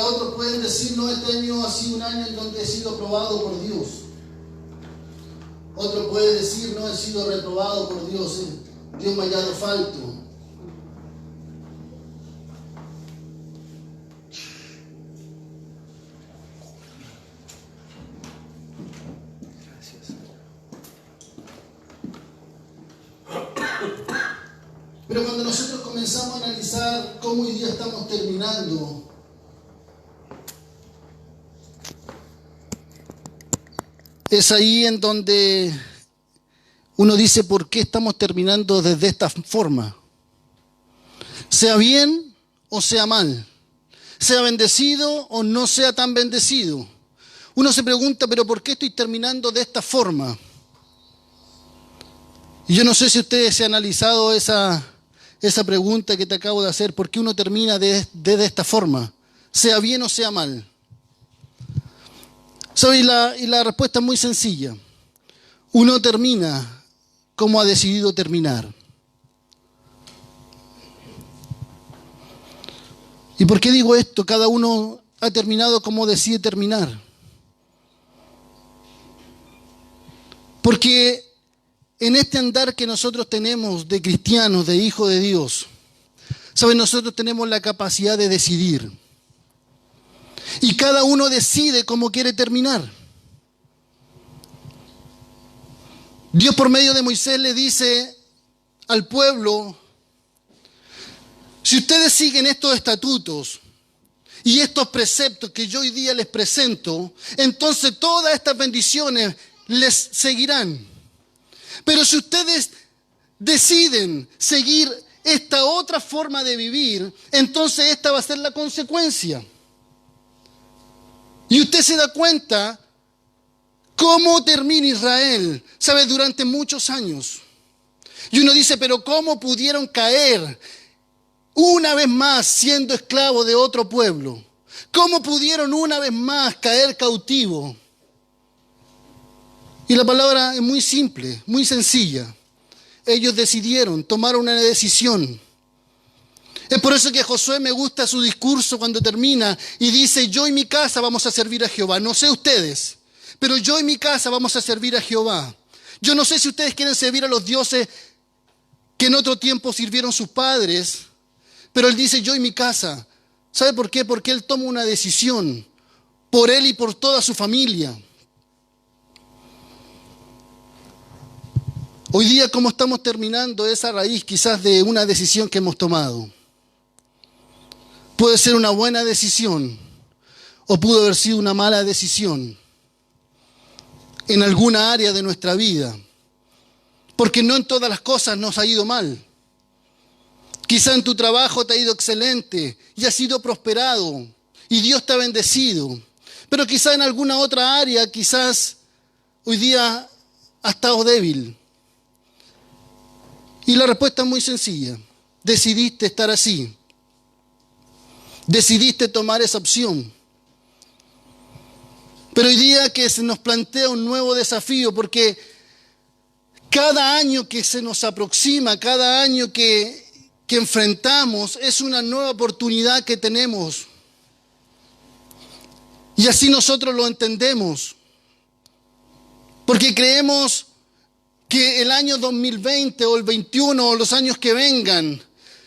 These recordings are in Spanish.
Otros pueden decir, no, este año ha sido un año en donde he sido aprobado por Dios. Otro puede decir, no, he sido reprobado por Dios, Dios me ha hallado falto. Pero cuando nosotros comenzamos a analizar cómo hoy día estamos terminando, es ahí en donde uno dice, ¿por qué estamos terminando desde esta forma? Sea bien o sea mal, sea bendecido o no sea tan bendecido. Uno se pregunta, ¿pero por qué estoy terminando de esta forma? Y yo no sé si ustedes se han analizado esa pregunta que te acabo de hacer, ¿por qué uno termina de esta forma? Sea bien o sea mal. ¿Sabe? Y la respuesta es muy sencilla. Uno termina como ha decidido terminar. ¿Y por qué digo esto? Cada uno ha terminado como decide terminar. Porque en este andar que nosotros tenemos de cristianos, de hijos de Dios, ¿saben? Nosotros tenemos la capacidad de decidir. Y cada uno decide cómo quiere terminar. Dios por medio de Moisés le dice al pueblo, si ustedes siguen estos estatutos y estos preceptos que yo hoy día les presento, entonces todas estas bendiciones les seguirán. Pero si ustedes deciden seguir esta otra forma de vivir, entonces esta va a ser la consecuencia. Y usted se da cuenta cómo termina Israel, ¿sabe? Durante muchos años. Y uno dice, pero ¿cómo pudieron caer una vez más siendo esclavos de otro pueblo? ¿Cómo pudieron una vez más caer cautivos? Y la palabra es muy simple, muy sencilla. Ellos decidieron, tomaron una decisión. Es por eso que Josué me gusta su discurso cuando termina y dice, yo y mi casa vamos a servir a Jehová. No sé ustedes, pero yo y mi casa vamos a servir a Jehová. Yo no sé si ustedes quieren servir a los dioses que en otro tiempo sirvieron sus padres, pero él dice, yo y mi casa. ¿Sabe por qué? Porque él toma una decisión por él y por toda su familia. Hoy día, ¿cómo estamos terminando? Es a raíz quizás de una decisión que hemos tomado. Puede ser una buena decisión o pudo haber sido una mala decisión en alguna área de nuestra vida. Porque no en todas las cosas nos ha ido mal. Quizá en tu trabajo te ha ido excelente y has sido prosperado y Dios te ha bendecido. Pero quizá en alguna otra área, quizás hoy día has estado débil. Y la respuesta es muy sencilla. Decidiste estar así. Decidiste tomar esa opción. Pero hoy día que se nos plantea un nuevo desafío, porque cada año que se nos aproxima, cada año que enfrentamos, es una nueva oportunidad que tenemos. Y así nosotros lo entendemos. Porque creemos que el año 2020 o el 21 o los años que vengan,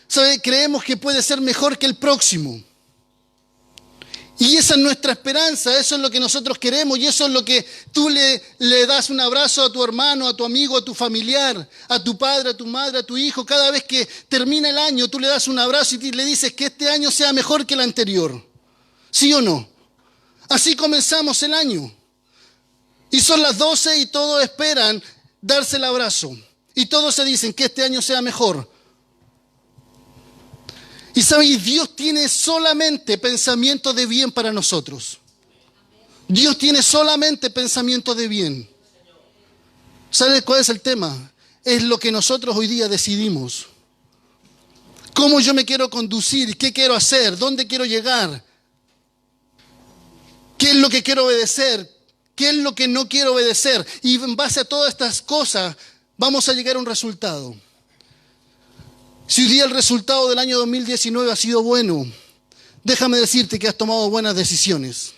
¿sabe? Creemos que puede ser mejor que el próximo. Y esa es nuestra esperanza, eso es lo que nosotros queremos y eso es lo que tú le das un abrazo a tu hermano, a tu amigo, a tu familiar, a tu padre, a tu madre, a tu hijo. Cada vez que termina el año, tú le das un abrazo y le dices que este año sea mejor que el anterior. ¿Sí o no? Así comenzamos el año. Y son las 12 y todos esperan darse el abrazo. Y todos se dicen que este año sea mejor. Y saben, Dios tiene solamente pensamientos de bien para nosotros. Dios tiene solamente pensamientos de bien. ¿Sabes cuál es el tema? Es lo que nosotros hoy día decidimos. ¿Cómo yo me quiero conducir? ¿Qué quiero hacer? ¿Dónde quiero llegar? ¿Qué es lo que quiero obedecer? ¿Qué es lo que no quiero obedecer? Y en base a todas estas cosas vamos a llegar a un resultado. Si hoy día el resultado del año 2019 ha sido bueno, déjame decirte que has tomado buenas decisiones.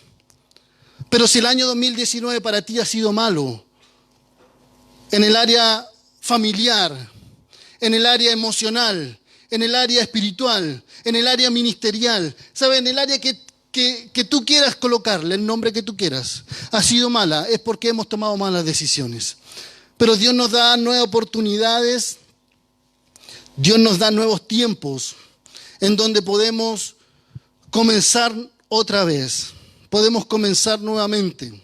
Pero si el año 2019 para ti ha sido malo, en el área familiar, en el área emocional, en el área espiritual, en el área ministerial, ¿sabes? En el área que tú quieras colocarle, el nombre que tú quieras, ha sido mala, es porque hemos tomado malas decisiones. Pero Dios nos da nuevas oportunidades, Dios nos da nuevos tiempos en donde podemos comenzar otra vez, podemos comenzar nuevamente.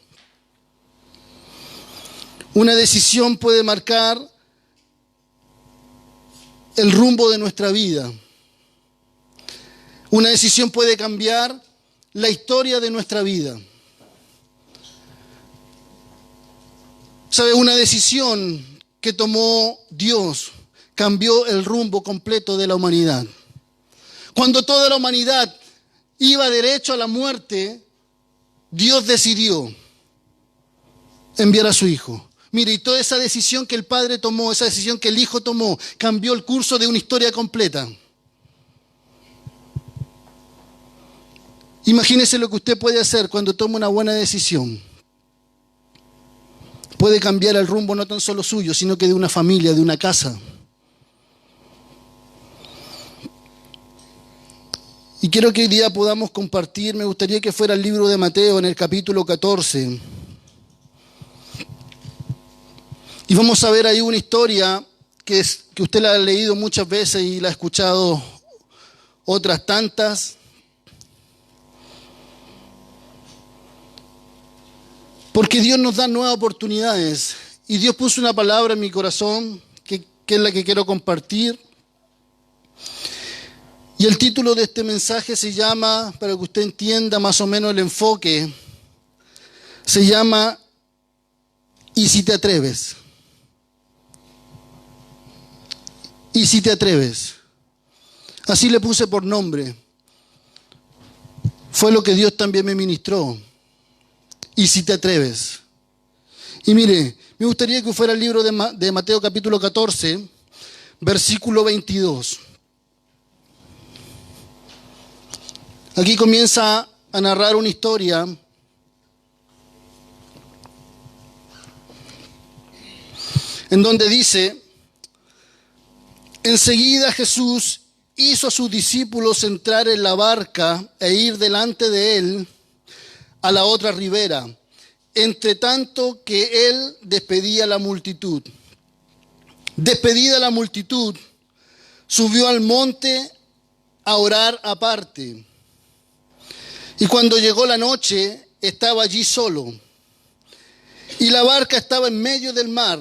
Una decisión puede marcar el rumbo de nuestra vida. Una decisión puede cambiar la historia de nuestra vida. ¿Sabe? Una decisión que tomó Dios cambió el rumbo completo de la humanidad. Cuando toda la humanidad iba derecho a la muerte, Dios decidió enviar a su Hijo. Mire, y toda esa decisión que el Padre tomó, esa decisión que el Hijo tomó, cambió el curso de una historia completa. Imagínese lo que usted puede hacer cuando toma una buena decisión. Puede cambiar el rumbo no tan solo suyo, sino que de una familia, de una casa. Y quiero que hoy día podamos compartir, me gustaría que fuera el libro de Mateo en el capítulo 14. Y vamos a ver ahí una historia que usted la ha leído muchas veces y la ha escuchado otras tantas. Porque Dios nos da nuevas oportunidades. Y Dios puso una palabra en mi corazón que es la que quiero compartir. Y el título de este mensaje se llama, para que usted entienda más o menos el enfoque, se llama ¿Y si te atreves? ¿Y si te atreves? Así le puse por nombre. Fue lo que Dios también me ministró. ¿Y si te atreves? Y mire, me gustaría que fuera el libro de Mateo capítulo 14, versículo 22. Aquí comienza a narrar una historia en donde dice: enseguida Jesús hizo a sus discípulos entrar en la barca e ir delante de él a la otra ribera, entre tanto que él despedía a la multitud. Despedida la multitud, subió al monte a orar aparte. Y cuando llegó la noche, estaba allí solo. Y la barca estaba en medio del mar,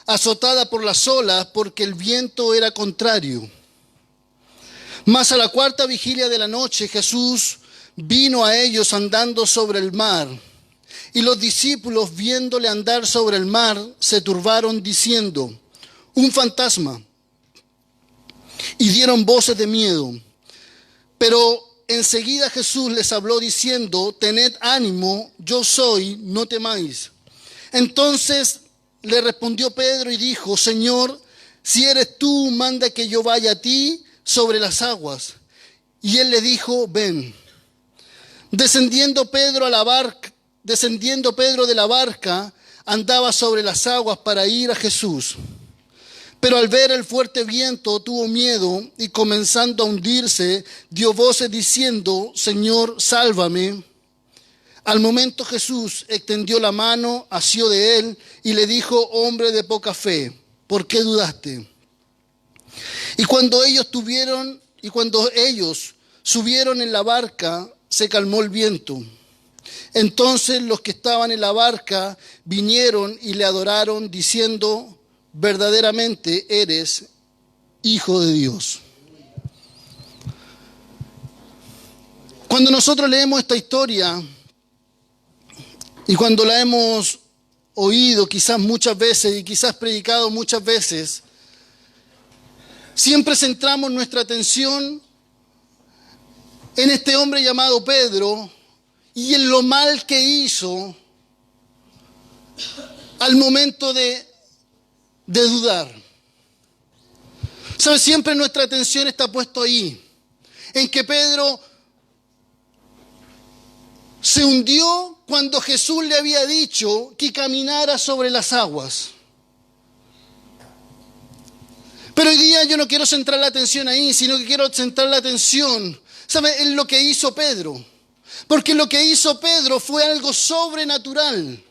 azotada por las olas, porque el viento era contrario. Mas a la cuarta vigilia de la noche, Jesús vino a ellos andando sobre el mar. Y los discípulos, viéndole andar sobre el mar, se turbaron diciendo: un fantasma. Y dieron voces de miedo. Pero enseguida Jesús les habló diciendo: tened ánimo, yo soy, no temáis. Entonces le respondió Pedro y dijo: Señor, si eres tú, manda que yo vaya a ti sobre las aguas. Y él le dijo: ven. Descendiendo Pedro de la barca, andaba sobre las aguas para ir a Jesús. Pero al ver el fuerte viento tuvo miedo y comenzando a hundirse, dio voces diciendo: Señor, sálvame. Al momento Jesús extendió la mano, asió de él y le dijo: hombre de poca fe, ¿por qué dudaste? Y cuando ellos subieron en la barca, se calmó el viento. Entonces los que estaban en la barca vinieron y le adoraron diciendo: verdaderamente eres Hijo de Dios. Cuando nosotros leemos esta historia y cuando la hemos oído quizás muchas veces y quizás predicado muchas veces, siempre centramos nuestra atención en este hombre llamado Pedro y en lo mal que hizo al momento de dudar. ¿Sabes? Siempre nuestra atención está puesta ahí, en que Pedro se hundió cuando Jesús le había dicho que caminara sobre las aguas. Pero hoy día yo no quiero centrar la atención ahí, sino que quiero centrar la atención, ¿sabe?, en lo que hizo Pedro. Porque lo que hizo Pedro fue algo sobrenatural.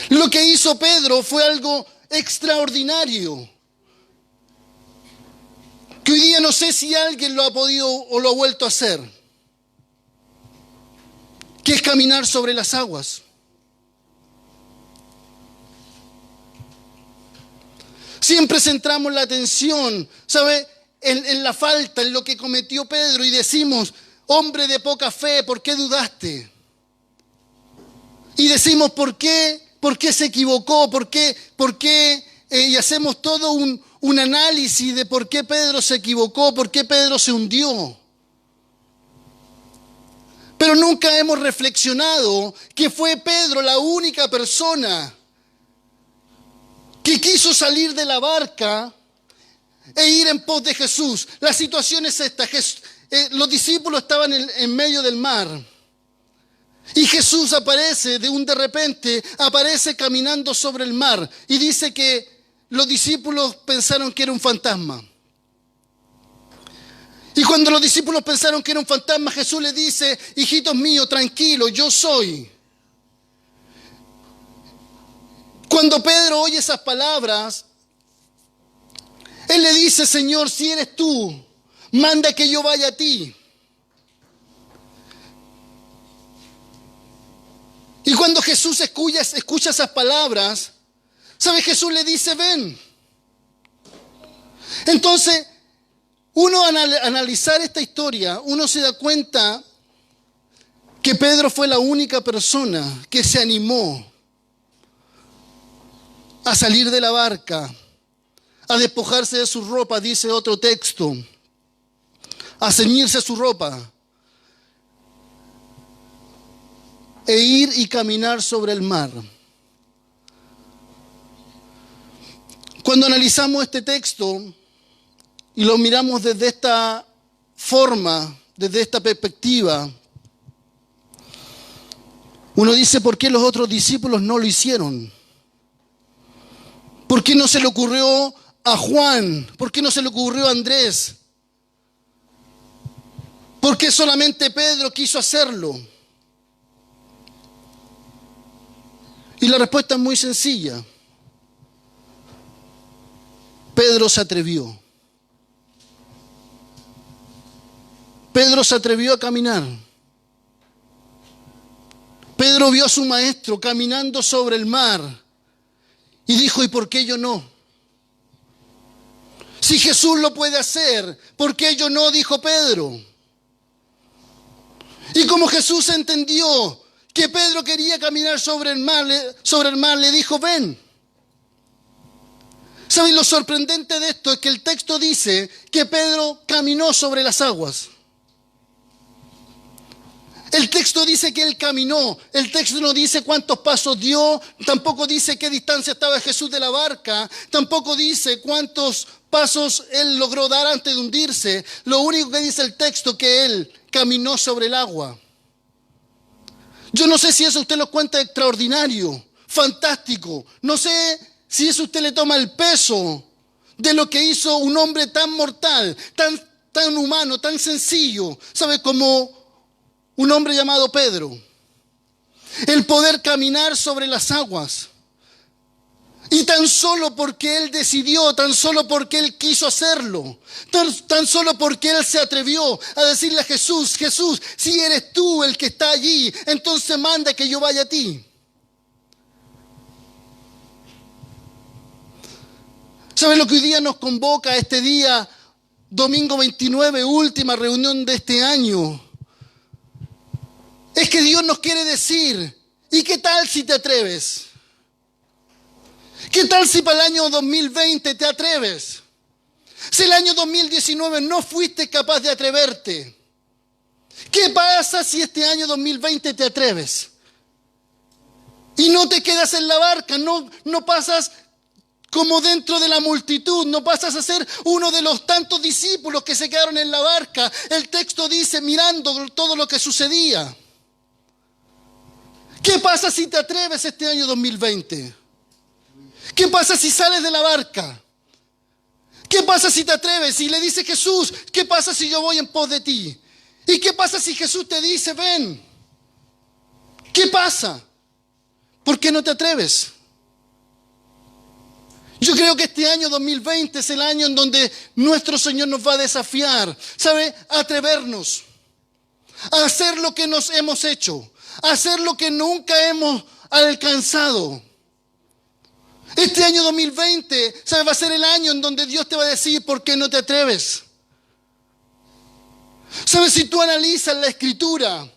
Lo que hizo Pedro fue algo extraordinario. Que hoy día no sé si alguien lo ha podido o lo ha vuelto a hacer. Que es caminar sobre las aguas. Siempre centramos la atención, ¿sabe?, en la falta, en lo que cometió Pedro y decimos, hombre de poca fe, ¿por qué dudaste? Y decimos, ¿por qué se equivocó? ¿Por qué? Y hacemos todo un análisis de por qué Pedro se equivocó, por qué Pedro se hundió. Pero nunca hemos reflexionado que fue Pedro la única persona que quiso salir de la barca e ir en pos de Jesús. La situación es esta. Los discípulos estaban en medio del mar. Y Jesús aparece de repente, aparece caminando sobre el mar. Y dice que los discípulos pensaron que era un fantasma. Y cuando los discípulos pensaron que era un fantasma, Jesús les dice, hijitos míos, tranquilos, yo soy. Cuando Pedro oye esas palabras, él le dice, Señor, si eres tú, manda que yo vaya a ti. Y cuando Jesús escucha esas palabras, ¿sabe? Jesús le dice, ven. Entonces, uno al analizar esta historia, uno se da cuenta que Pedro fue la única persona que se animó a salir de la barca, a despojarse de su ropa, dice otro texto, a ceñirse su ropa e ir y caminar sobre el mar. Cuando analizamos este texto y lo miramos desde esta forma, desde esta perspectiva, uno dice, ¿por qué los otros discípulos no lo hicieron? ¿Por qué no se le ocurrió a Juan? ¿Por qué no se le ocurrió a Andrés? ¿Por qué solamente Pedro quiso hacerlo? Y la respuesta es muy sencilla. Pedro se atrevió. Pedro se atrevió a caminar. Pedro vio a su maestro caminando sobre el mar y dijo, ¿y por qué yo no? Si Jesús lo puede hacer, ¿por qué yo no?, dijo Pedro. Y como Jesús entendió que Pedro quería caminar sobre el mar, le dijo, ven. ¿Saben? Lo sorprendente de esto es que el texto dice que Pedro caminó sobre las aguas. El texto dice que él caminó. El texto no dice cuántos pasos dio, tampoco dice qué distancia estaba Jesús de la barca, tampoco dice cuántos pasos él logró dar antes de hundirse. Lo único que dice el texto es que él caminó sobre el agua. Yo no sé si eso usted lo cuenta extraordinario, fantástico. No sé si eso usted le toma el peso de lo que hizo un hombre tan mortal, tan humano, tan sencillo, ¿sabe? Como un hombre llamado Pedro. El poder caminar sobre las aguas. Y tan solo porque él decidió, tan solo porque él quiso hacerlo, tan solo porque él se atrevió a decirle a Jesús, Jesús, si eres tú el que está allí, entonces manda que yo vaya a ti. ¿Saben lo que hoy día nos convoca a este día, domingo 29, última reunión de este año? Es que Dios nos quiere decir, ¿y qué tal si te atreves? ¿Qué tal si para el año 2020 te atreves? Si el año 2019 no fuiste capaz de atreverte, ¿qué pasa si este año 2020 te atreves? Y no te quedas en la barca, no pasas como dentro de la multitud, no pasas a ser uno de los tantos discípulos que se quedaron en la barca. El texto dice, mirando todo lo que sucedía. ¿Qué pasa si te atreves este año 2020? ¿Qué pasa si sales de la barca? ¿Qué pasa si te atreves y le dices, Jesús, qué pasa si yo voy en pos de ti? ¿Y qué pasa si Jesús te dice, ven? ¿Qué pasa? ¿Por qué no te atreves? Yo creo que este año 2020 es el año en donde nuestro Señor nos va a desafiar, ¿sabe? A atrevernos, a hacer lo que nos hemos hecho, a hacer lo que nunca hemos alcanzado. Este año 2020, ¿sabe? Va a ser el año en donde Dios te va a decir, ¿por qué no te atreves? ¿Sabes? Si tú analizas la Escritura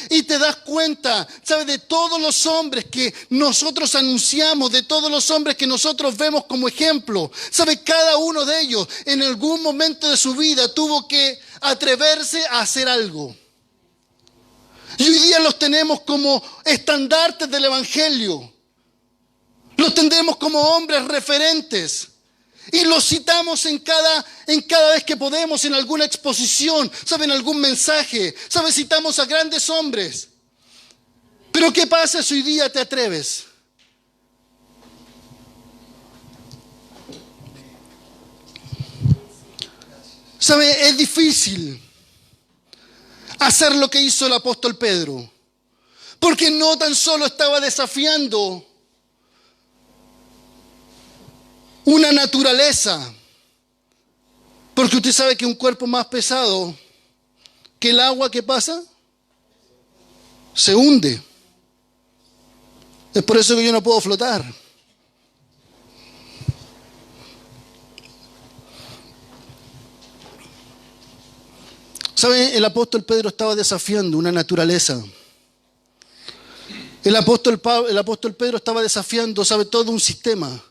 y te das cuenta, ¿sabes? De todos los hombres que nosotros anunciamos, de todos los hombres que nosotros vemos como ejemplo, ¿sabes? Cada uno de ellos en algún momento de su vida tuvo que atreverse a hacer algo. Y hoy día los tenemos como estandartes del Evangelio. Los tendremos como hombres referentes. Y los citamos en cada vez que podemos, en alguna exposición, ¿saben? En algún mensaje. ¿Saben? Citamos a grandes hombres. Pero ¿qué pasa si hoy día te atreves? ¿Saben? Es difícil hacer lo que hizo el apóstol Pedro. Porque no tan solo estaba desafiando una naturaleza, porque usted sabe que un cuerpo más pesado que el agua, ¿qué pasa? Se hunde. Es por eso que yo no puedo flotar. ¿Sabe? El apóstol Pedro estaba desafiando una naturaleza. El apóstol Pedro estaba desafiando, ¿sabe? Todo un sistema.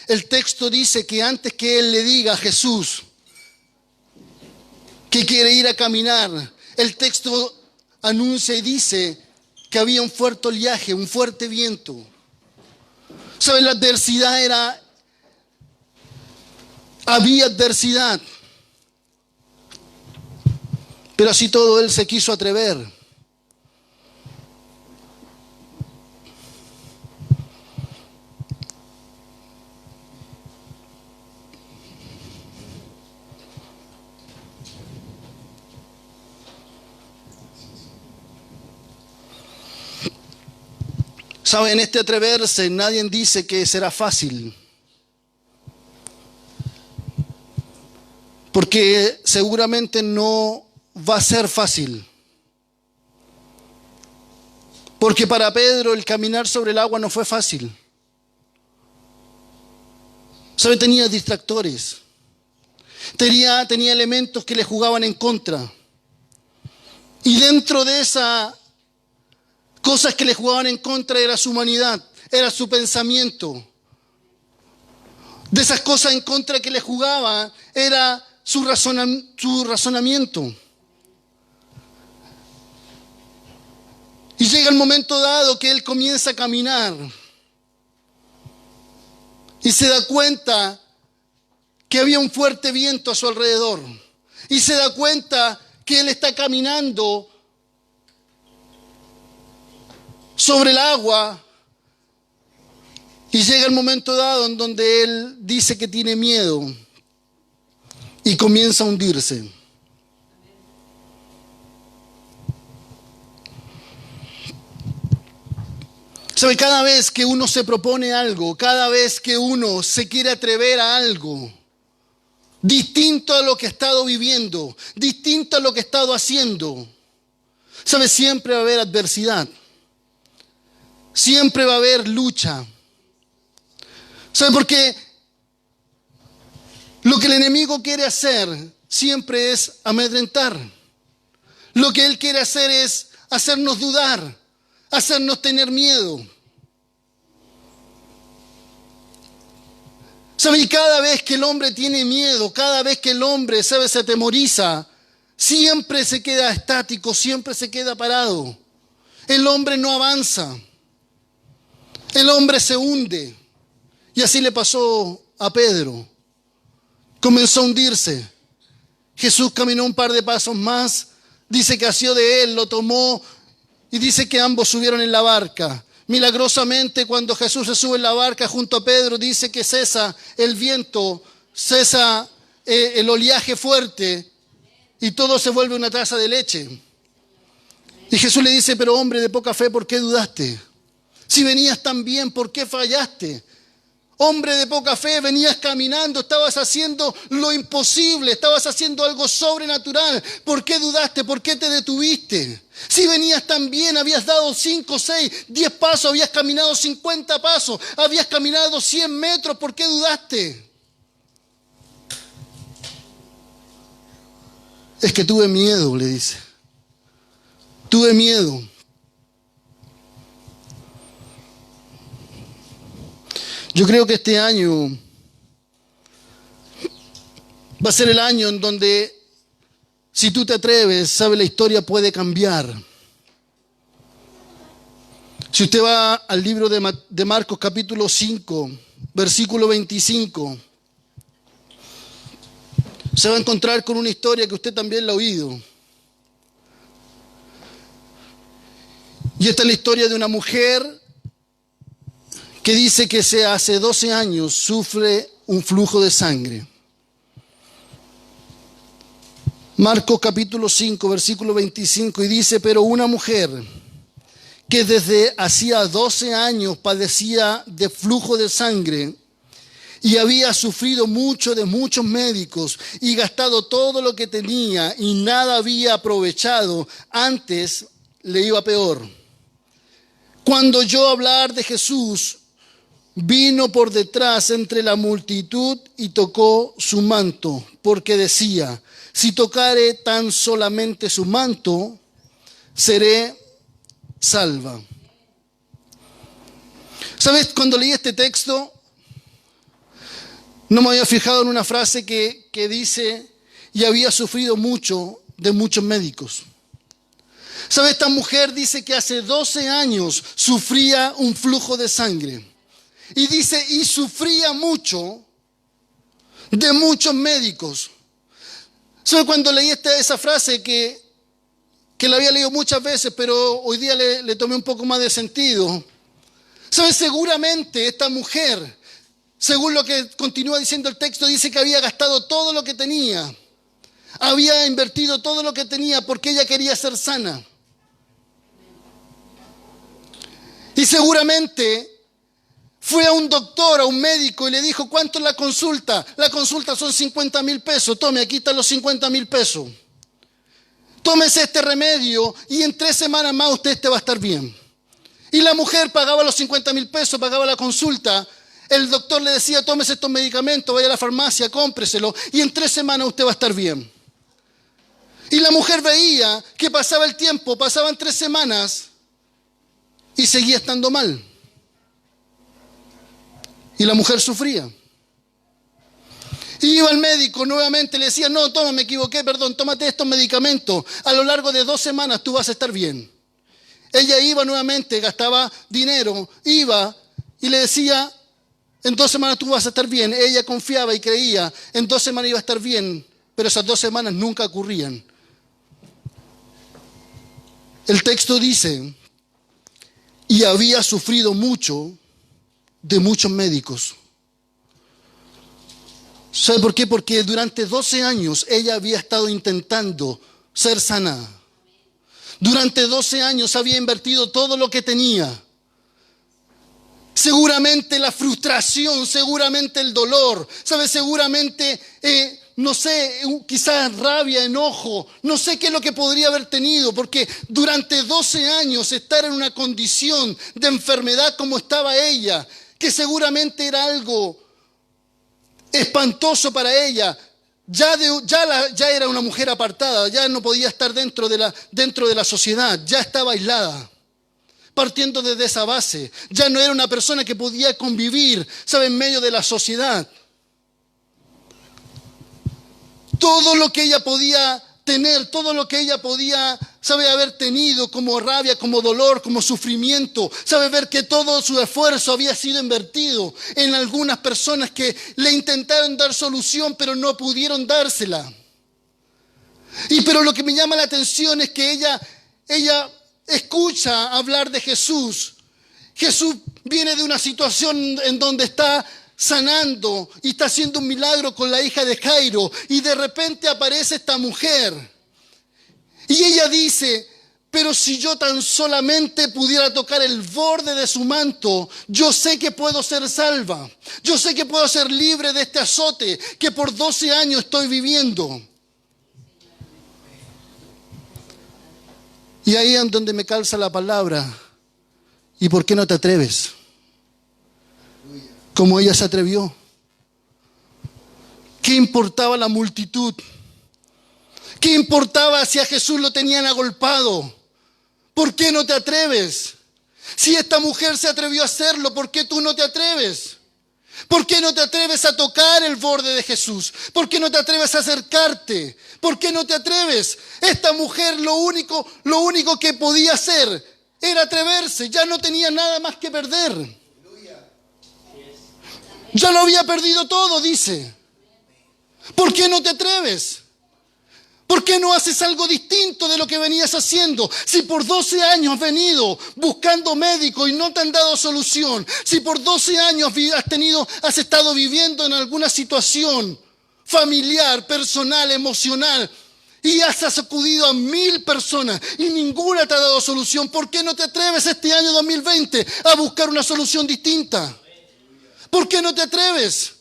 El texto dice que antes que él le diga a Jesús que quiere ir a caminar, el texto anuncia y dice que había un fuerte oleaje, un fuerte viento. ¿Saben? La adversidad había adversidad. Pero así todo él se quiso atrever. ¿Saben? En este atreverse nadie dice que será fácil. Porque seguramente no va a ser fácil. Porque para Pedro el caminar sobre el agua no fue fácil. ¿Saben? Tenía distractores. Tenía elementos que le jugaban en contra. Y dentro de esas cosas que le jugaban en contra era su humanidad, era su pensamiento. De esas cosas en contra que le jugaba era su razonamiento. Y llega el momento dado que él comienza a caminar y se da cuenta que había un fuerte viento a su alrededor. Y se da cuenta que él está caminando sobre el agua, y llega el momento dado en donde él dice que tiene miedo y comienza a hundirse. ¿Sabe? Cada vez que uno se propone algo, cada vez que uno se quiere atrever a algo distinto a lo que ha estado viviendo, distinto a lo que ha estado haciendo, ¿sabe? Siempre va a haber adversidad. Siempre va a haber lucha. ¿Sabe por qué? Lo que el enemigo quiere hacer siempre es amedrentar. Lo que él quiere hacer es hacernos dudar, hacernos tener miedo. ¿Sabe? Y cada vez que el hombre tiene miedo, cada vez que el hombre, ¿sabe?, se atemoriza, siempre se queda estático, siempre se queda parado. El hombre no avanza. El hombre se hunde. Y así le pasó a Pedro. Comenzó a hundirse. Jesús caminó un par de pasos más, dice que asió de él, lo tomó y dice que ambos subieron en la barca. Milagrosamente, cuando Jesús se sube en la barca junto a Pedro, dice que cesa el viento, cesa el oleaje fuerte y todo se vuelve una taza de leche. Y Jesús le dice, pero hombre de poca fe, ¿por qué dudaste? Si venías tan bien, ¿por qué fallaste? Hombre de poca fe, venías caminando, estabas haciendo lo imposible, estabas haciendo algo sobrenatural. ¿Por qué dudaste? ¿Por qué te detuviste? Si venías tan bien, habías dado 5, 6, 10 pasos, habías caminado 50 pasos, habías caminado 100 metros, ¿por qué dudaste? Es que tuve miedo, le dice. Tuve miedo. Yo creo que este año va a ser el año en donde, si tú te atreves, sabe, la historia puede cambiar. Si usted va al libro de Marcos capítulo 5, versículo 25, se va a encontrar con una historia que usted también la ha oído. Y esta es la historia de una mujer que dice que hace 12 años sufre un flujo de sangre. Marcos capítulo 5, versículo 25, y dice, pero una mujer que desde hacía 12 años padecía de flujo de sangre y había sufrido mucho de muchos médicos y gastado todo lo que tenía y nada había aprovechado, antes le iba peor. Cuando oyó hablar de Jesús, vino por detrás entre la multitud y tocó su manto, porque decía, si tocare tan solamente su manto, seré salva. ¿Sabes? Cuando leí este texto, no me había fijado en una frase que dice, y había sufrido mucho de muchos médicos. ¿Sabes? Esta mujer dice que hace 12 años sufría un flujo de sangre. Y dice, y sufría mucho de muchos médicos. ¿Sabes? Cuando leí esa frase que la había leído muchas veces, pero hoy día le tomé un poco más de sentido. ¿Sabes? Seguramente esta mujer, según lo que continúa diciendo el texto, dice que había gastado todo lo que tenía. Había invertido todo lo que tenía porque ella quería ser sana. Y seguramente fue a un doctor, a un médico, y le dijo, ¿cuánto es la consulta? La consulta son 50,000 pesos. Tome, aquí están los 50,000 pesos. Tómese este remedio y en 3 semanas más usted va a estar bien. Y la mujer pagaba los 50,000 pesos, pagaba la consulta. El doctor le decía, tómese estos medicamentos, vaya a la farmacia, cómpreselo y en 3 semanas usted va a estar bien. Y la mujer veía que pasaba el tiempo, pasaban 3 semanas y seguía estando mal. Y la mujer sufría. Y iba al médico nuevamente, le decía, no, toma, me equivoqué, perdón, tómate estos medicamentos. A lo largo de 2 semanas tú vas a estar bien. Ella iba nuevamente, gastaba dinero, iba y le decía, en 2 semanas tú vas a estar bien. Ella confiaba y creía, en 2 semanas iba a estar bien, pero esas 2 semanas nunca ocurrían. El texto dice, y había sufrido mucho de muchos médicos. ¿Sabe por qué? Porque durante 12 años ella había estado intentando ser sanada. Durante 12 años había invertido todo lo que tenía. Seguramente la frustración, seguramente el dolor, ¿sabe? Seguramente, no sé, quizás rabia, enojo, no sé qué es lo que podría haber tenido, porque durante 12 años estar en una condición de enfermedad como estaba ella, que seguramente era algo espantoso para ella, ya era una mujer apartada, ya no podía estar dentro de la sociedad, ya estaba aislada. Partiendo desde esa base, ya no era una persona que podía convivir, ¿sabe?, en medio de la sociedad. Todo lo que ella podía tener todo lo que ella podía, haber tenido como rabia, como dolor, como sufrimiento. Ver que todo su esfuerzo había sido invertido en algunas personas que le intentaron dar solución, pero no pudieron dársela. Pero lo que me llama la atención es que ella escucha hablar de Jesús. Jesús viene de una situación en donde está sanando y está haciendo un milagro con la hija de Jairo, y de repente aparece esta mujer y ella dice: pero si yo tan solamente pudiera tocar el borde de su manto, yo sé que puedo ser salva, yo sé que puedo ser libre de este azote que por 12 años estoy viviendo. Y ahí es donde me calza la palabra: ¿y por qué no te atreves? Como ella se atrevió. ¿Qué importaba la multitud? ¿Qué importaba si a Jesús lo tenían agolpado? ¿Por qué no te atreves? Si esta mujer se atrevió a hacerlo, ¿por qué tú no te atreves? ¿Por qué no te atreves a tocar el borde de Jesús? ¿Por qué no te atreves a acercarte? ¿Por qué no te atreves? Esta mujer lo único que podía hacer era atreverse. Ya no tenía nada más que perder. Ya lo había perdido todo, dice. ¿Por qué no te atreves? ¿Por qué no haces algo distinto de lo que venías haciendo? Si por 12 años has venido buscando médico y no te han dado solución. Si por 12 años has estado viviendo en alguna situación familiar, personal, emocional, y has acudido a 1000 personas y ninguna te ha dado solución, ¿por qué no te atreves este año 2020 a buscar una solución distinta? ¿Por qué no te atreves?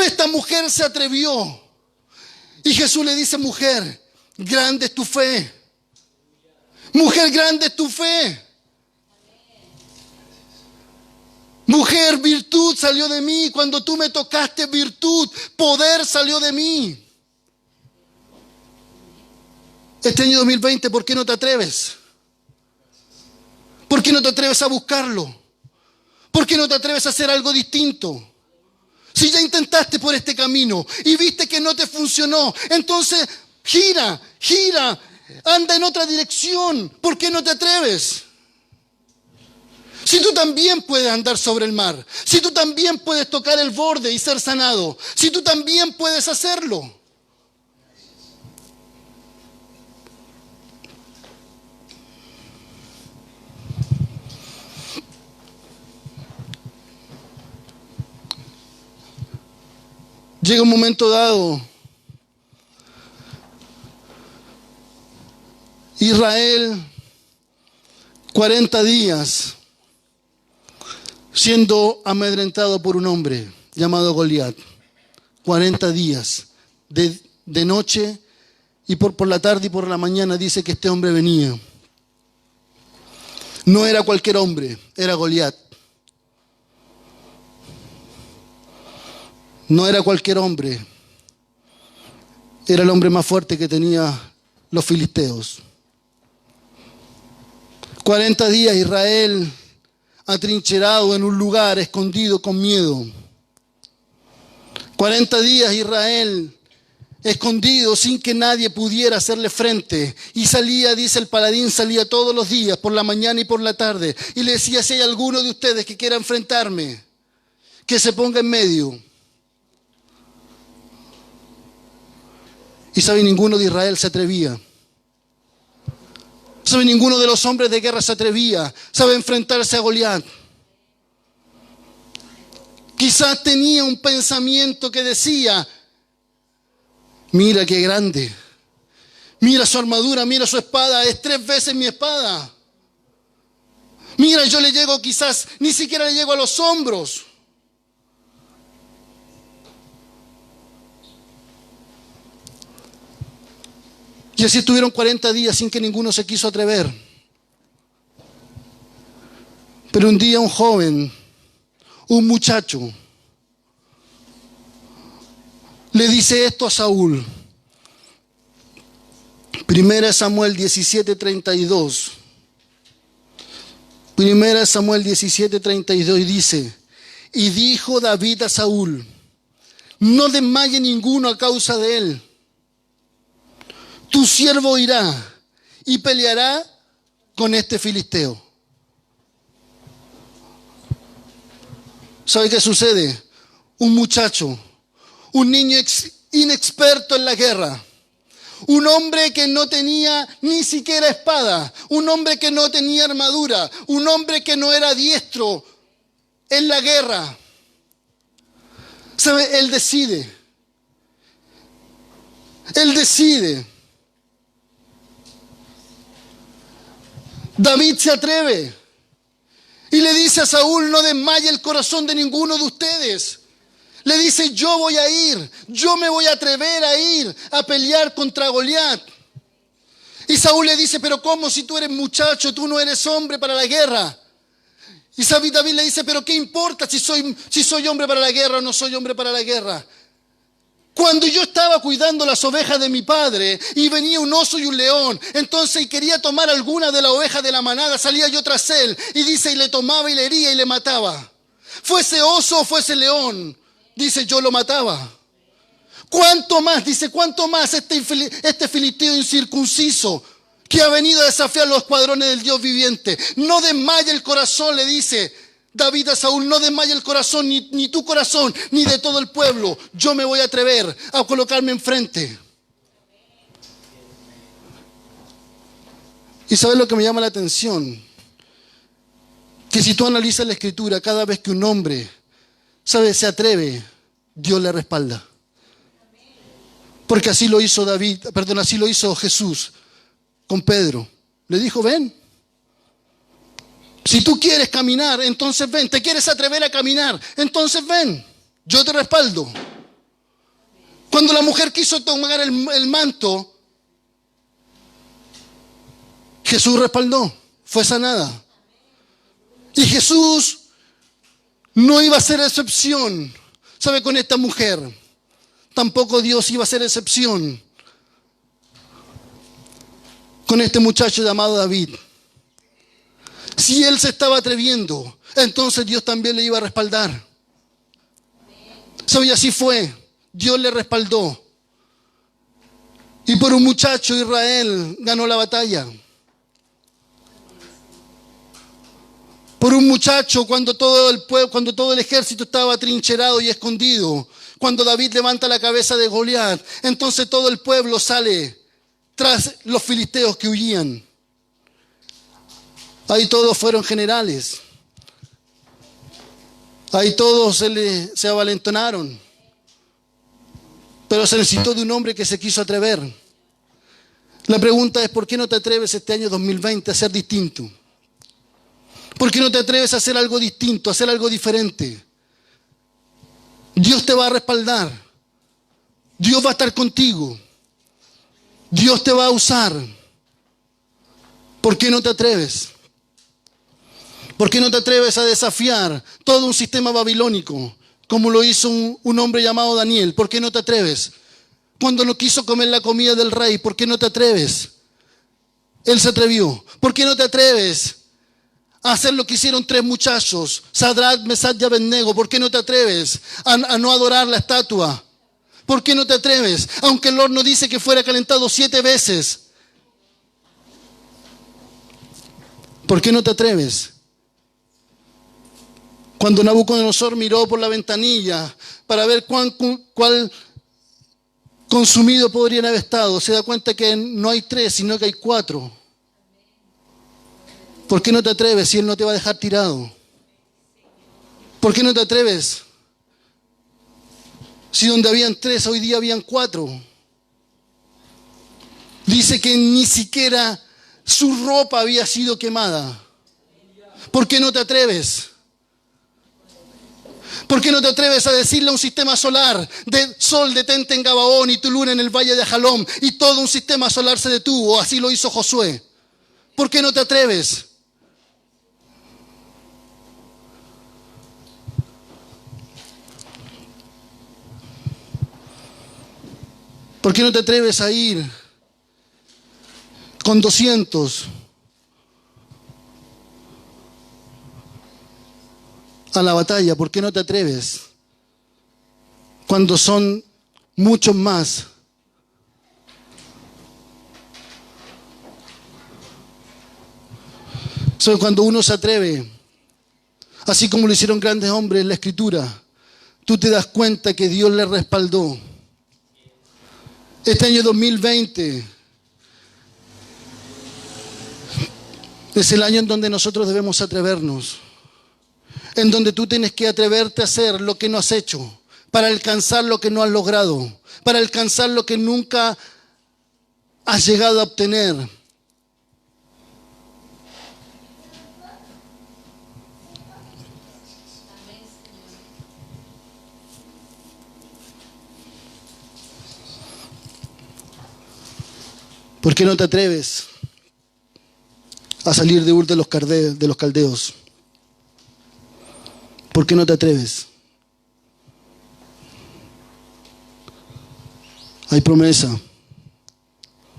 Esta mujer se atrevió. Y Jesús le dice: mujer, grande es tu fe. Mujer, grande es tu fe. Mujer, virtud salió de mí. Cuando tú me tocaste, virtud, poder salió de mí. Este año 2020, ¿por qué no te atreves? ¿Por qué no te atreves a buscarlo? ¿Por qué no te atreves a hacer algo distinto? Si ya intentaste por este camino y viste que no te funcionó, entonces gira, anda en otra dirección. ¿Por qué no te atreves? Si tú también puedes andar sobre el mar, si tú también puedes tocar el borde y ser sanado, si tú también puedes hacerlo. Llega un momento dado, Israel, 40 días siendo amedrentado por un hombre llamado Goliat. 40 días de noche, y por la tarde y por la mañana dice que este hombre venía. No era cualquier hombre, era Goliat. No era cualquier hombre, era el hombre más fuerte que tenía los filisteos. 40 días Israel atrincherado en un lugar, escondido con miedo. 40 días Israel escondido sin que nadie pudiera hacerle frente. Y salía, dice el paladín, salía todos los días, por la mañana y por la tarde. Y le decía: si hay alguno de ustedes que quiera enfrentarme, que se ponga en medio. Y sabe, ninguno de Israel se atrevía. Sabe, ninguno de los hombres de guerra se atrevía. Sabe, enfrentarse a Goliat. Quizás tenía un pensamiento que decía: mira qué grande. Mira su armadura, mira su espada. Es 3 veces mi espada. Mira, yo le llego quizás, ni siquiera le llego a los hombros. Y así estuvieron 40 días sin que ninguno se quiso atrever. Pero un día un joven, un muchacho, le dice esto a Saúl. 1 Samuel 17:32. 1 Samuel 17:32 dice: y dijo David a Saúl: no desmaye ninguno a causa de él. tu siervo irá y peleará con este filisteo. ¿Sabe qué sucede? Un muchacho, un niño inexperto en la guerra, un hombre que no tenía ni siquiera espada, un hombre que no tenía armadura, un hombre que no era diestro en la guerra. ¿Sabe? Él decide. Él decide. David se atreve y le dice a Saúl: no desmaye el corazón de ninguno de ustedes. Le dice: yo voy a ir, yo me voy a atrever a ir a pelear contra Goliat. Y Saúl le dice: pero ¿cómo, si tú eres muchacho, tú no eres hombre para la guerra? Y David le dice: pero ¿qué importa si soy hombre para la guerra o no soy hombre para la guerra? Cuando yo estaba cuidando las ovejas de mi padre y venía un oso y un león, entonces y quería tomar alguna de las ovejas de la manada, salía yo tras él y dice, y le tomaba y le hería y le mataba. Fuese oso o fuese león, dice, yo lo mataba. ¿Cuánto más? Dice, ¿cuánto más este filisteo incircunciso que ha venido a desafiar los escuadrones del Dios viviente? No desmaye el corazón, le dice David a Saúl, no desmaye el corazón, ni tu corazón, ni de todo el pueblo. Yo me voy a atrever a colocarme enfrente. ¿Y sabes lo que me llama la atención? Que si tú analizas la Escritura, cada vez que un hombre, ¿sabes?, se atreve, Dios le respalda. Porque así lo hizo así lo hizo Jesús con Pedro. Le dijo, ven. Si tú quieres caminar, entonces ven. ¿Te quieres atrever a caminar? Entonces ven. Yo te respaldo. Cuando la mujer quiso tomar el manto, Jesús respaldó. Fue sanada. Y Jesús no iba a ser excepción. ¿Sabe? Con esta mujer. Tampoco Dios iba a ser excepción con este muchacho llamado David. Si él se estaba atreviendo, entonces Dios también le iba a respaldar. ¿Sabe? Y así fue. Dios le respaldó. Y por un muchacho Israel ganó la batalla. Por un muchacho cuando todo el pueblo, cuando todo el ejército estaba atrincherado y escondido. Cuando David levanta la cabeza de Goliat, entonces todo el pueblo sale tras los filisteos que huían. Ahí todos fueron generales. Ahí todos se avalentonaron. Pero se necesitó de un hombre que se quiso atrever. La pregunta es, ¿por qué no te atreves este año 2020 a ser distinto? ¿Por qué no te atreves a hacer algo distinto, a hacer algo diferente? Dios te va a respaldar. Dios va a estar contigo. Dios te va a usar. ¿Por qué no te atreves? ¿Por qué no te atreves a desafiar todo un sistema babilónico, como lo hizo un hombre llamado Daniel? ¿Por qué no te atreves? Cuando no quiso comer la comida del rey, ¿por qué no te atreves? Él se atrevió. ¿Por qué no te atreves a hacer lo que hicieron 3 muchachos, Sadrach, Mesach y Abednego? ¿Por qué no te atreves a no adorar la estatua? ¿Por qué no te atreves? Aunque el horno dice que fuera calentado 7 veces. ¿Por qué no te atreves? Cuando Nabucodonosor miró por la ventanilla para ver cuál consumido podrían haber estado, se da cuenta que no hay 3, sino que hay 4. ¿Por qué no te atreves si Él no te va a dejar tirado? ¿Por qué no te atreves si donde habían 3 hoy día habían 4? Dice que ni siquiera su ropa había sido quemada. ¿Por qué no te atreves? ¿Por qué no te atreves a decirle a un sistema solar de sol detente en Gabaón y tu luna en el valle de Jalom y todo un sistema solar se detuvo? Así lo hizo Josué. ¿Por qué no te atreves? ¿Por qué no te atreves a ir con 200 a la batalla? ¿Por qué no te atreves cuando son muchos más Cuando uno se atreve, así como lo hicieron grandes hombres en la Escritura, tú te das cuenta que Dios le respaldó. Este año 2020 es el año en donde nosotros debemos atrevernos, en donde tú tienes que atreverte a hacer lo que no has hecho, para alcanzar lo que no has logrado, para alcanzar lo que nunca has llegado a obtener. ¿Por qué no te atreves a salir de Ur de los caldeos? ¿Por qué no te atreves? Hay promesa.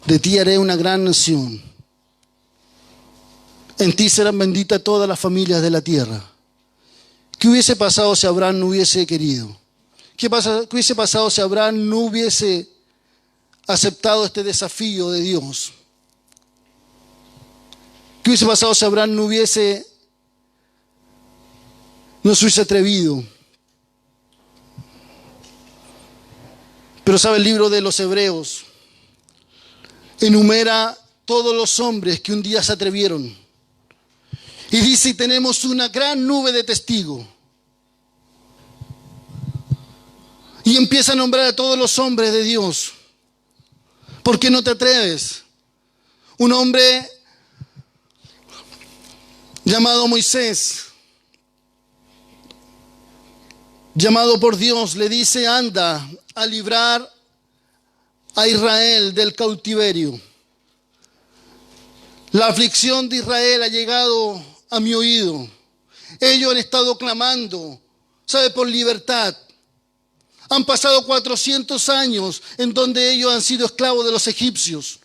De ti haré una gran nación. En ti serán benditas todas las familias de la tierra. ¿Qué hubiese pasado si Abraham no hubiese querido? ¿Qué hubiese pasado si Abraham no hubiese aceptado este desafío de Dios? ¿Qué hubiese pasado si Abraham no se hubiese atrevido? Pero sabe, el libro de los Hebreos enumera todos los hombres que un día se atrevieron. Y dice, tenemos una gran nube de testigos. Y empieza a nombrar a todos los hombres de Dios. ¿Por qué no te atreves? Un hombre llamado Moisés, llamado por Dios, le dice, anda a librar a Israel del cautiverio. La aflicción de Israel ha llegado a mi oído. Ellos han estado clamando, ¿sabe?, por libertad. Han pasado 400 años en donde ellos han sido esclavos de los egipcios.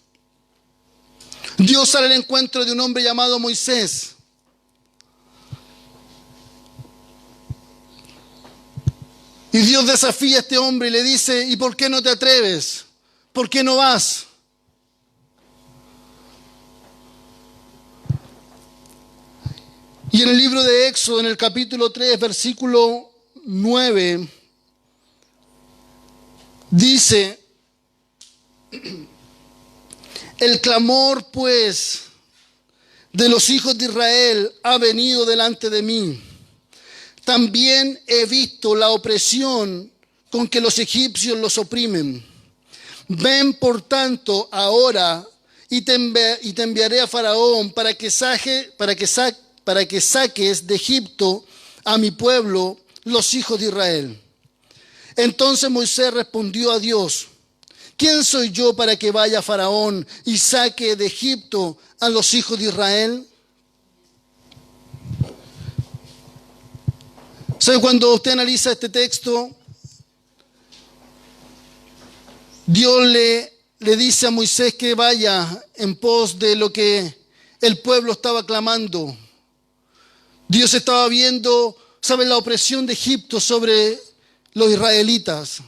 Dios sale al encuentro de un hombre llamado Moisés. Y Dios desafía a este hombre y le dice, ¿y por qué no te atreves? ¿Por qué no vas? Y en el libro de Éxodo, en el capítulo 3, versículo 9, dice, el clamor pues de los hijos de Israel ha venido delante de mí. También he visto la opresión con que los egipcios los oprimen. Ven por tanto ahora y te enviaré a Faraón para que saques de Egipto a mi pueblo, los hijos de Israel. Entonces Moisés respondió a Dios, ¿quién soy yo para que vaya a Faraón y saque de Egipto a los hijos de Israel? ¿Sabe? Cuando usted analiza este texto, Dios le dice a Moisés que vaya en pos de lo que el pueblo estaba clamando. Dios estaba viendo, ¿sabe?, la opresión de Egipto sobre los israelitas.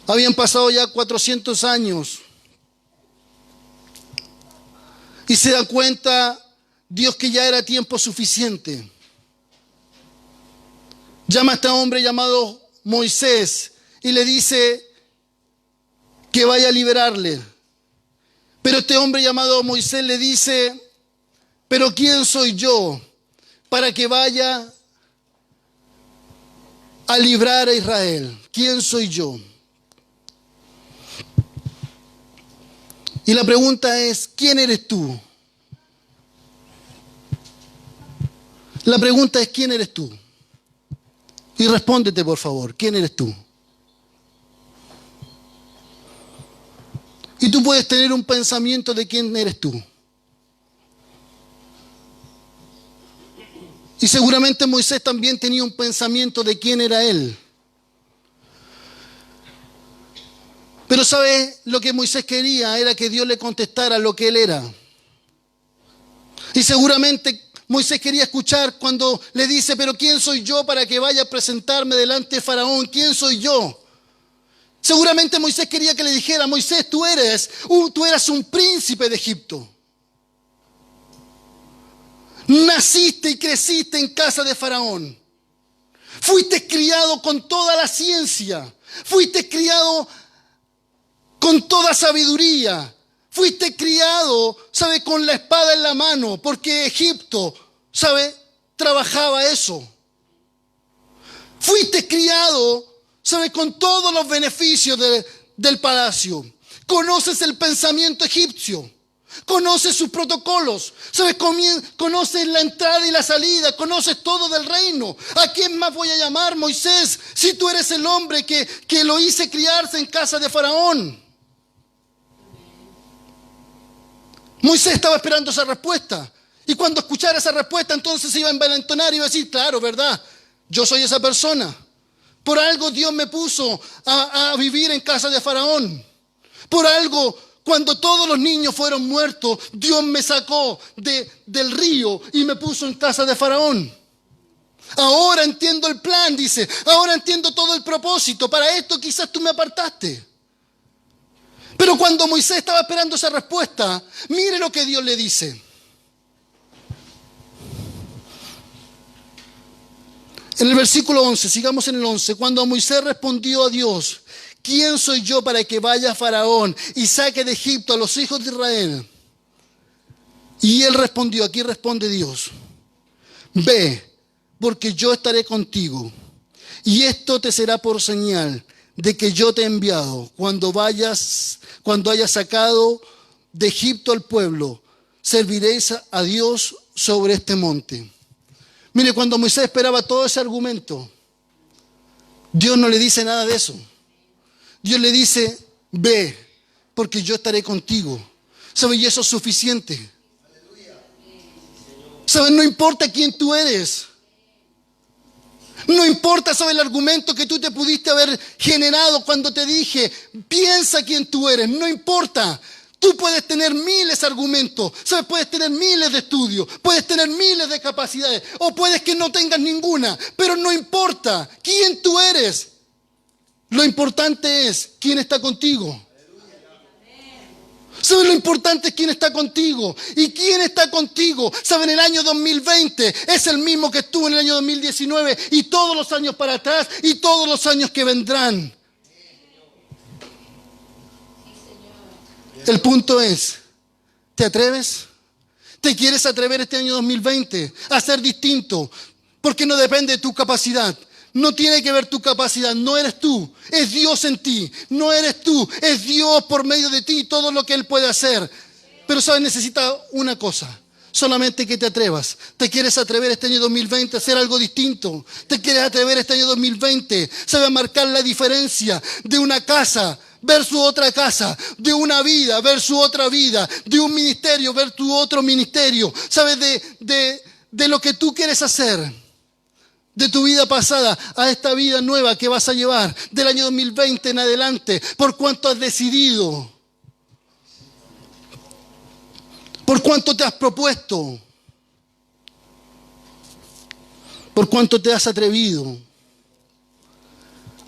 Habían pasado ya 400 años. Y se da cuenta Dios que ya era tiempo suficiente. Llama a este hombre llamado Moisés y le dice que vaya a liberarle. Pero este hombre llamado Moisés le dice, ¿pero quién soy yo para que vaya a librar a Israel? ¿Quién soy yo? Y la pregunta es, ¿quién eres tú? La pregunta es, ¿quién eres tú? Y respóndete, por favor, ¿quién eres tú? Y tú puedes tener un pensamiento de quién eres tú. Y seguramente Moisés también tenía un pensamiento de quién era él. Pero ¿sabe? Lo que Moisés quería era que Dios le contestara lo que él era. Y seguramente Moisés quería escuchar cuando le dice, pero ¿quién soy yo para que vaya a presentarme delante de Faraón? ¿Quién soy yo? Seguramente Moisés quería que le dijera, Moisés, tú eras un príncipe de Egipto. Naciste y creciste en casa de Faraón. Fuiste criado con toda la ciencia. Fuiste criado con toda sabiduría. Fuiste criado, ¿sabe?, con la espada en la mano, porque Egipto, ¿sabe?, trabajaba eso. Fuiste criado, ¿sabe?, con todos los beneficios del palacio. Conoces el pensamiento egipcio. Conoces sus protocolos, ¿sabes? Conoces la entrada y la salida, conoces todo del reino. ¿A quién más voy a llamar, Moisés, si tú eres el hombre que lo hice criarse en casa de Faraón? Moisés estaba esperando esa respuesta. Y cuando escuchara esa respuesta, entonces se iba a envalentonar y iba a decir, claro, ¿verdad? Yo soy esa persona. Por algo Dios me puso a vivir en casa de Faraón. Por algo, cuando todos los niños fueron muertos, Dios me sacó del río y me puso en casa de Faraón. Ahora entiendo el plan, dice. Ahora entiendo todo el propósito. Para esto quizás tú me apartaste. Pero cuando Moisés estaba esperando esa respuesta, mire lo que Dios le dice. En el versículo 11, sigamos en el 11. Cuando Moisés respondió a Dios, ¿quién soy yo para que vaya a Faraón y saque de Egipto a los hijos de Israel? Y él respondió, aquí responde Dios, ve, porque yo estaré contigo, y esto te será por señal de que yo te he enviado. Cuando hayas sacado de Egipto al pueblo, serviréis a Dios sobre este monte. Mire, cuando Moisés esperaba todo ese argumento, Dios no le dice nada de eso. Dios le dice, ve, porque yo estaré contigo. ¿Sabes? Y eso es suficiente. ¿Sabes? No importa quién tú eres. No importa, ¿sabes?, el argumento que tú te pudiste haber generado cuando te dije, piensa quién tú eres. No importa. Tú puedes tener miles de argumentos, ¿sabes? Puedes tener miles de estudios, puedes tener miles de capacidades, o puedes que no tengas ninguna, pero no importa quién tú eres. Lo importante es quién está contigo. ¿Sabes? Lo importante es quién está contigo. ¿Y quién está contigo? ¿Saben? El año 2020 es el mismo que estuvo en el año 2019 y todos los años para atrás y todos los años que vendrán. El punto es, ¿te atreves? ¿Te quieres atrever este año 2020 a ser distinto? Porque no depende de tu capacidad. No tiene que ver tu capacidad, no eres tú, es Dios en ti. No eres tú, es Dios por medio de ti, todo lo que Él puede hacer. Pero ¿sabes? Necesita una cosa, solamente que te atrevas. ¿Te quieres atrever este año 2020 a hacer algo distinto? ¿Te quieres atrever este año 2020, ¿sabes?, a marcar la diferencia de una casa versus otra casa, de una vida versus otra vida, de un ministerio versus otro ministerio? ¿Sabes? De lo que tú quieres hacer. De tu vida pasada a esta vida nueva que vas a llevar del año 2020 en adelante. ¿Por cuánto has decidido? ¿Por cuánto te has propuesto? ¿Por cuánto te has atrevido?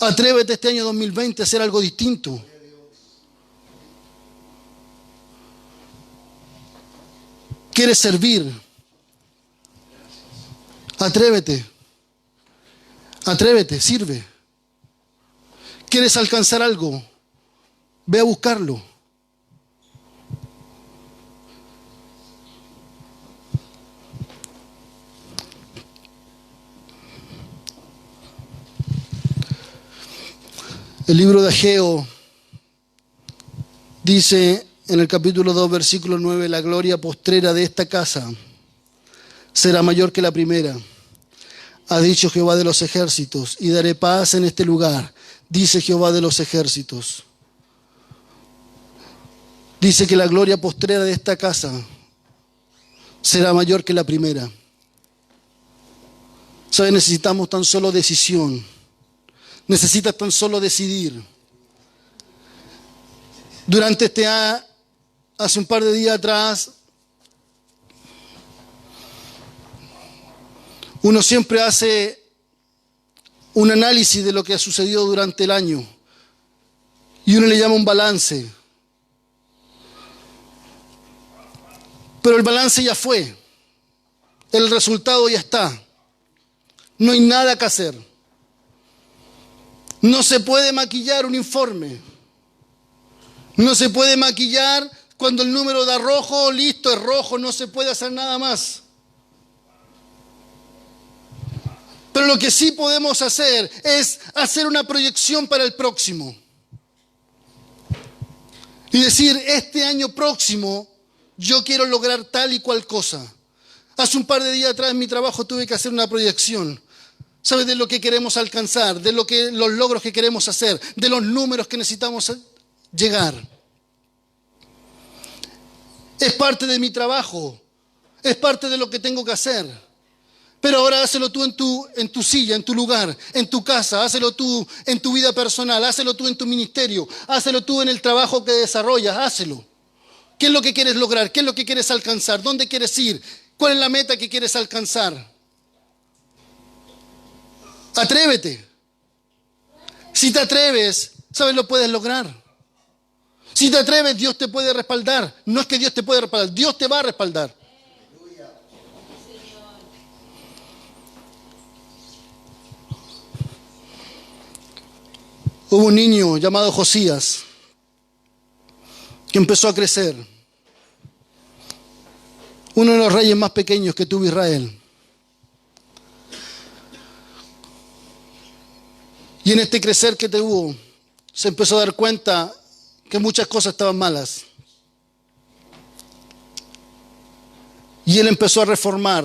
Atrévete este año 2020 a hacer algo distinto. ¿Quieres servir? Atrévete. Atrévete, sirve. ¿Quieres alcanzar algo? Ve a buscarlo. El libro de Ageo dice en el capítulo 2, versículo 9, la gloria postrera de esta casa será mayor que la primera. Ha dicho Jehová de los ejércitos, y daré paz en este lugar, dice Jehová de los ejércitos. Dice que la gloria postrera de esta casa será mayor que la primera. ¿Sabes? Necesitamos tan solo decisión. Necesitas tan solo decidir. Durante hace un par de días atrás, uno siempre hace un análisis de lo que ha sucedido durante el año y uno le llama un balance. Pero el balance ya fue. El resultado ya está. No hay nada que hacer. No se puede maquillar un informe. No se puede maquillar cuando el número da rojo, listo, es rojo, no se puede hacer nada más. Pero lo que sí podemos hacer es hacer una proyección para el próximo. Y decir, este año próximo yo quiero lograr tal y cual cosa. Hace un par de días atrás en mi trabajo tuve que hacer una proyección. ¿Sabes? De lo que queremos alcanzar, de los logros que queremos hacer, de los números que necesitamos llegar. Es parte de mi trabajo, es parte de lo que tengo que hacer. Pero ahora hácelo tú en tu silla, en tu lugar, en tu casa, hácelo tú en tu vida personal, hácelo tú en tu ministerio, hácelo tú en el trabajo que desarrollas, hácelo. ¿Qué es lo que quieres lograr? ¿Qué es lo que quieres alcanzar? ¿Dónde quieres ir? ¿Cuál es la meta que quieres alcanzar? Atrévete. Si te atreves, ¿sabes? Lo puedes lograr. Si te atreves, Dios te puede respaldar. No es que Dios te puede respaldar, Dios te va a respaldar. Hubo un niño llamado Josías que empezó a crecer. Uno de los reyes más pequeños que tuvo Israel. Y en este crecer que tuvo, se empezó a dar cuenta que muchas cosas estaban malas. Y él empezó a reformar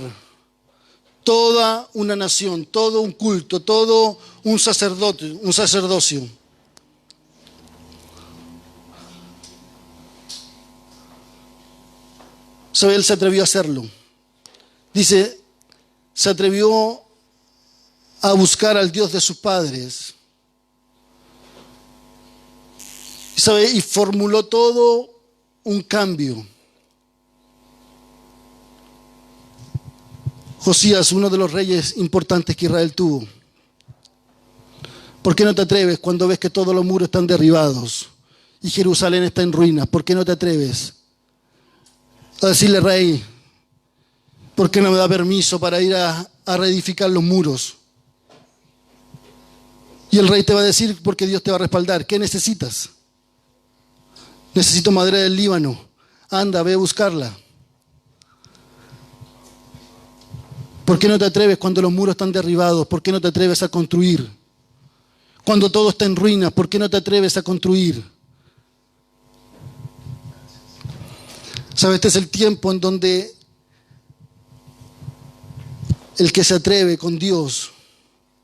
toda una nación, todo un culto, todo un sacerdocio. ¿Sabe? Él se atrevió a hacerlo. Dice, se atrevió a buscar al Dios de sus padres. ¿Sabe? Y formuló todo un cambio. Josías, uno de los reyes importantes que Israel tuvo. ¿Por qué no te atreves cuando ves que todos los muros están derribados y Jerusalén está en ruinas? ¿Por qué no te atreves a decirle, rey, por qué no me da permiso para ir a reedificar los muros? Y el rey te va a decir, porque Dios te va a respaldar. ¿Qué necesitas? Necesito madera del Líbano. Anda, ve a buscarla. ¿Por qué no te atreves cuando los muros están derribados? ¿Por qué no te atreves a construir? Cuando todo está en ruinas, ¿por qué no te atreves a construir? ¿Sabes? Este es el tiempo en donde el que se atreve con Dios,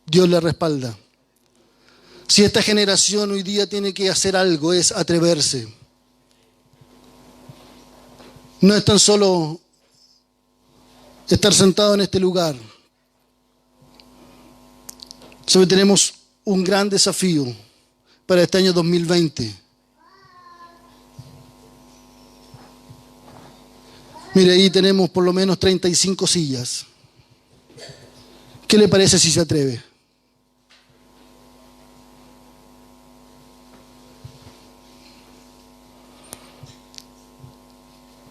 Dios le respalda. Si esta generación hoy día tiene que hacer algo, es atreverse. No es tan solo estar sentado en este lugar. ¿Sabe? Tenemos un gran desafío para este año 2020. Mire, ahí tenemos por lo menos 35 sillas. ¿Qué le parece si se atreve?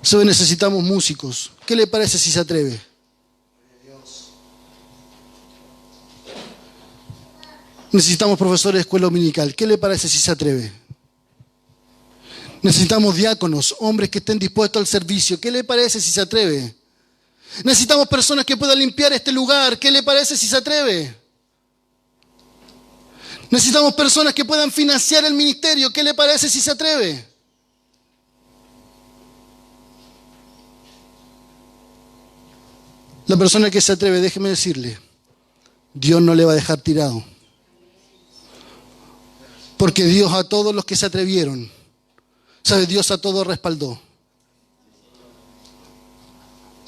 ¿Sabe? Necesitamos músicos. ¿Qué le parece si se atreve? Necesitamos profesores de escuela dominical. ¿Qué le parece si se atreve? Necesitamos diáconos, hombres que estén dispuestos al servicio. ¿Qué le parece si se atreve? Necesitamos personas que puedan limpiar este lugar. ¿Qué le parece si se atreve? Necesitamos personas que puedan financiar el ministerio. ¿Qué le parece si se atreve? La persona que se atreve, déjeme decirle, Dios no le va a dejar tirado. Porque Dios a todos los que se atrevieron, ¿sabe? Dios a todos respaldó.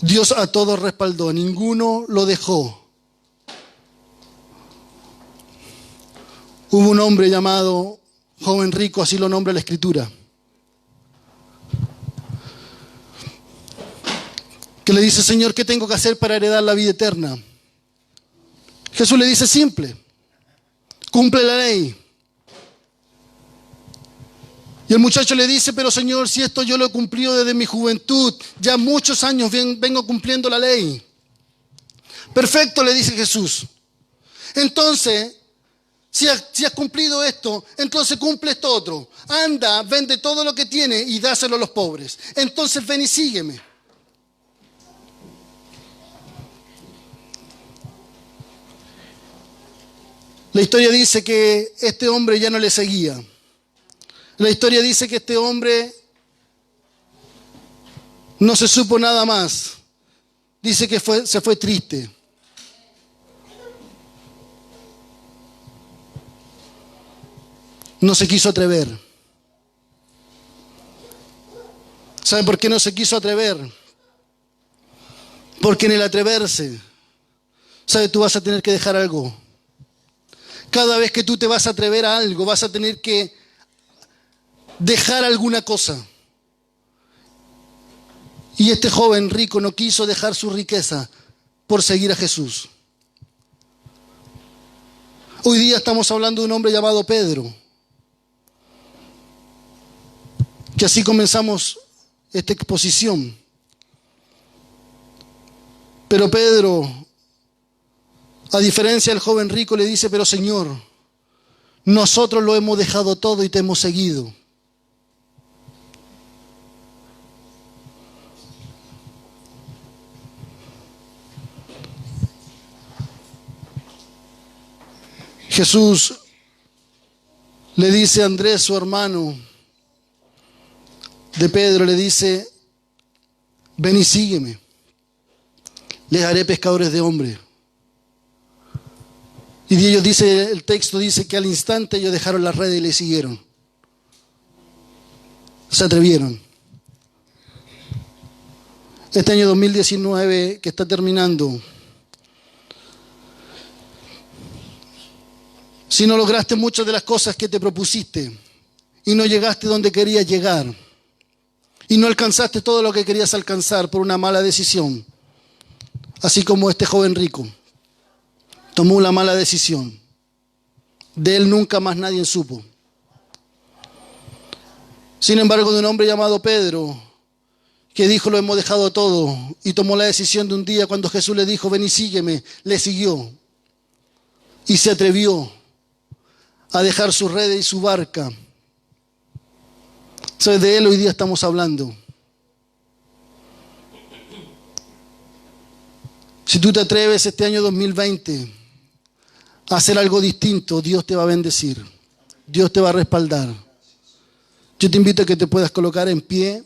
Dios a todos respaldó, ninguno lo dejó. Hubo un hombre llamado joven rico, así lo nombra la Escritura, que le dice, Señor, ¿qué tengo que hacer para heredar la vida eterna? Jesús le dice, simple, cumple la ley. Y el muchacho le dice, pero Señor, si esto yo lo he cumplido desde mi juventud, ya muchos años vengo cumpliendo la ley. Perfecto, le dice Jesús. Entonces, si has cumplido esto, entonces cumple esto otro. Anda, vende todo lo que tiene y dáselo a los pobres. Entonces ven y sígueme. La historia dice que este hombre ya no le seguía. La historia dice que este hombre no se supo nada más. Dice que se fue triste. No se quiso atrever. ¿Sabe por qué no se quiso atrever? Porque en el atreverse, ¿sabe? Tú vas a tener que dejar algo. Cada vez que tú te vas a atrever a algo, vas a tener que dejar alguna cosa. Y este joven rico no quiso dejar su riqueza por seguir a Jesús. Hoy día estamos hablando de un hombre llamado Pedro. Que así comenzamos esta exposición. Pero Pedro, a diferencia del joven rico, le dice: pero Señor, nosotros lo hemos dejado todo y te hemos seguido. Jesús le dice a Andrés, su hermano de Pedro, le dice: ven y sígueme. Les haré pescadores de hombres. Y de ellos dice, el texto dice que al instante ellos dejaron las redes y le siguieron. Se atrevieron. Este año 2019 que está terminando, si no lograste muchas de las cosas que te propusiste y no llegaste donde querías llegar y no alcanzaste todo lo que querías alcanzar por una mala decisión, así como este joven rico tomó una mala decisión, de él nunca más nadie supo. Sin embargo, de un hombre llamado Pedro, que dijo: lo hemos dejado todo, y tomó la decisión de un día cuando Jesús le dijo: ven y sígueme, le siguió y se atrevió a dejar su red y su barca. ¿Sabes? De él hoy día estamos hablando. Si tú te atreves este año 2020 a hacer algo distinto, Dios te va a bendecir. Dios te va a respaldar. Yo te invito a que te puedas colocar en pie.